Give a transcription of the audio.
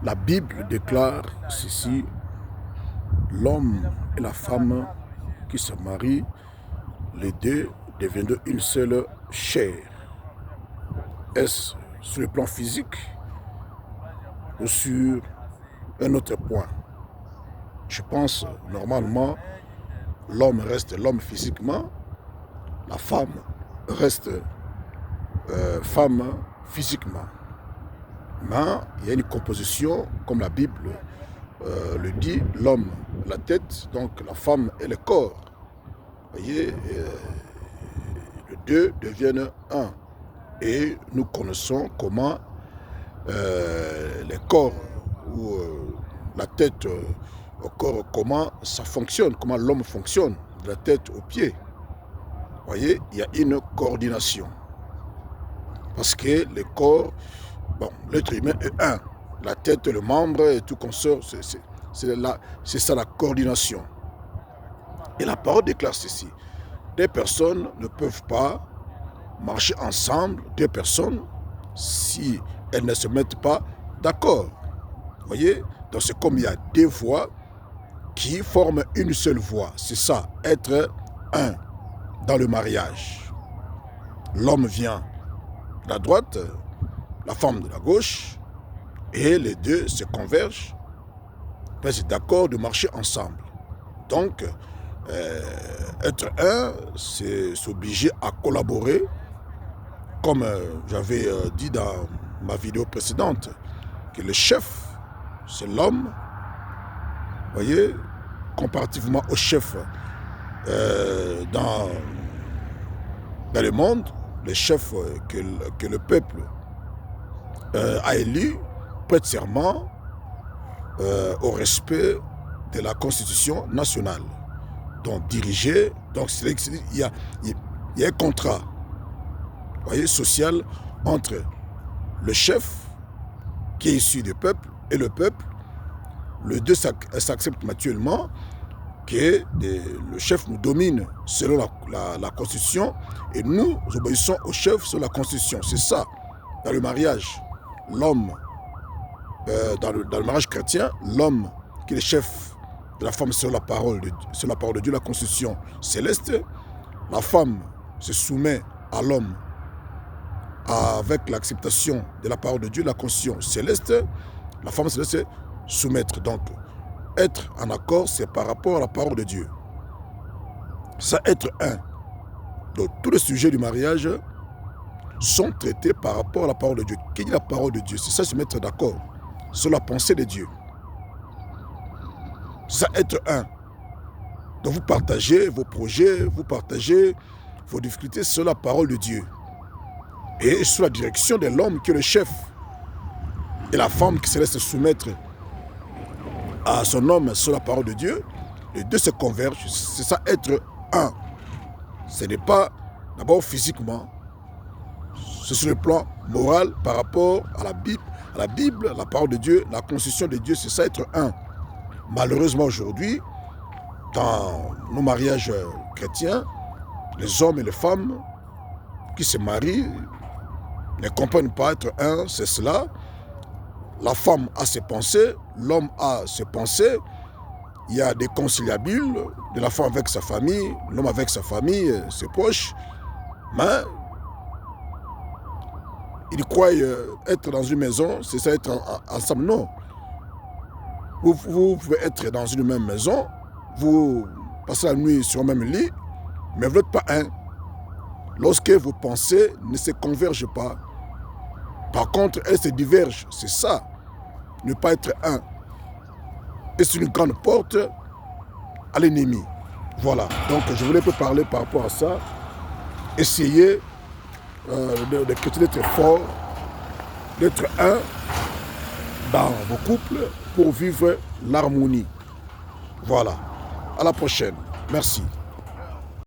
La Bible déclare ceci: l'homme et la femme qui se marient, les deux deviennent une seule chair. Est-ce sur le plan physique ou sur un autre point? Je pense normalement l'homme reste l'homme physiquement, la femme reste femme physiquement. Mais il y a une composition, comme la Bible le dit, l'homme, la tête, donc la femme et le corps. Vous voyez, les deux deviennent un. Et nous connaissons comment les corps ou la tête au corps, comment ça fonctionne, comment l'homme fonctionne, de la tête aux pieds. Vous voyez, il y a une coordination. Parce que le corps, bon, l'être humain est un. La tête, le membre et tout consort, c'est ça la coordination. Et la parole déclare ceci: des personnes ne peuvent pas marcher ensemble, deux personnes, si elles ne se mettent pas d'accord. Vous voyez? Donc c'est comme il y a deux voix qui forment une seule voix. C'est ça, être un dans le mariage. L'homme vient de la droite, la femme de la gauche, et les deux se convergent, c'est d'accord de marcher ensemble. Donc, être un, c'est s'obliger à collaborer, comme j'avais dit dans ma vidéo précédente, que le chef, c'est l'homme, vous voyez, comparativement au chef dans le monde, le chef que le peuple a élu prête serment au respect de la Constitution nationale. Donc diriger, donc il y a un contrat, vous voyez, social entre le chef qui est issu du peuple et le peuple. Les deux s'acceptent mutuellement que le chef nous domine selon la Constitution et nous obéissons au chef selon la Constitution. C'est ça, dans le mariage. L'homme, dans le mariage chrétien, l'homme qui est le chef de la femme selon la parole de Dieu, la Constitution céleste. La femme se soumet à l'homme avec l'acceptation de la parole de Dieu, la Constitution céleste. La femme se laisse soumettre. Donc, être en accord, c'est par rapport à la parole de Dieu. Ça, être un. Donc, tous les sujets du mariage sont traités par rapport à la parole de Dieu. Qui dit la parole de Dieu? C'est ça, se mettre d'accord sur la pensée de Dieu. C'est ça, être un. Donc, vous partagez vos projets, vous partagez vos difficultés sur la parole de Dieu. Et sous la direction de l'homme qui est le chef. Et la femme qui se laisse soumettre à son homme sur la parole de Dieu, les deux se convergent. C'est ça, être un. Ce n'est pas d'abord physiquement, c'est sur le plan moral par rapport à la Bible, la parole de Dieu, la constitution de Dieu, c'est ça, être un. Malheureusement aujourd'hui, dans nos mariages chrétiens, les hommes et les femmes qui se marient ne comprennent pas être un, c'est cela. La femme a ses pensées, l'homme a ses pensées. Il y a des conciliabules de la femme avec sa famille, l'homme avec sa famille, ses proches. Mais ils croient être dans une maison, c'est ça, être ensemble. Non. Vous pouvez être dans une même maison, vous passez la nuit sur le même lit, mais vous n'êtes pas un. Lorsque vos pensées ne se convergent pas, par contre, elles se divergent. C'est ça, ne pas être un. Et c'est une grande porte à l'ennemi. Voilà, donc je voulais parler par rapport à ça. Essayez d'être fort, d'être un dans vos couples pour vivre l'harmonie. Voilà, à la prochaine. Merci.